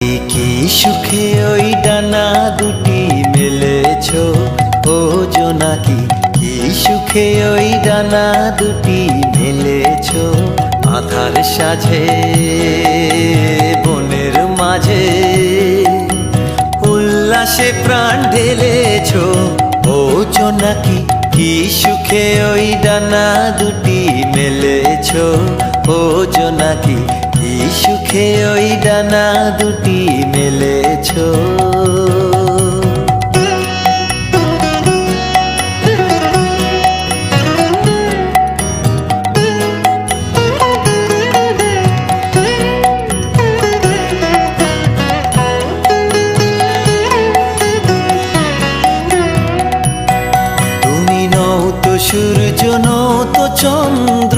কি সুখে ওই ডানা দুটি মেলেছ ও জোনাকি, কি সুখে ওই ডানা দুটি মেলেছ। আধার সাঝে বনের মাঝে উল্লাসে প্রাণ ঢেলেছ ও জোনাকি, কি সুখে ওই ডানা দুটি মেলেছ ও জোনাকি, কি সুখে ওই ডানা দুটি মেলেছ। তুমি নও তো সূর্য, নও তো চন্দ্র,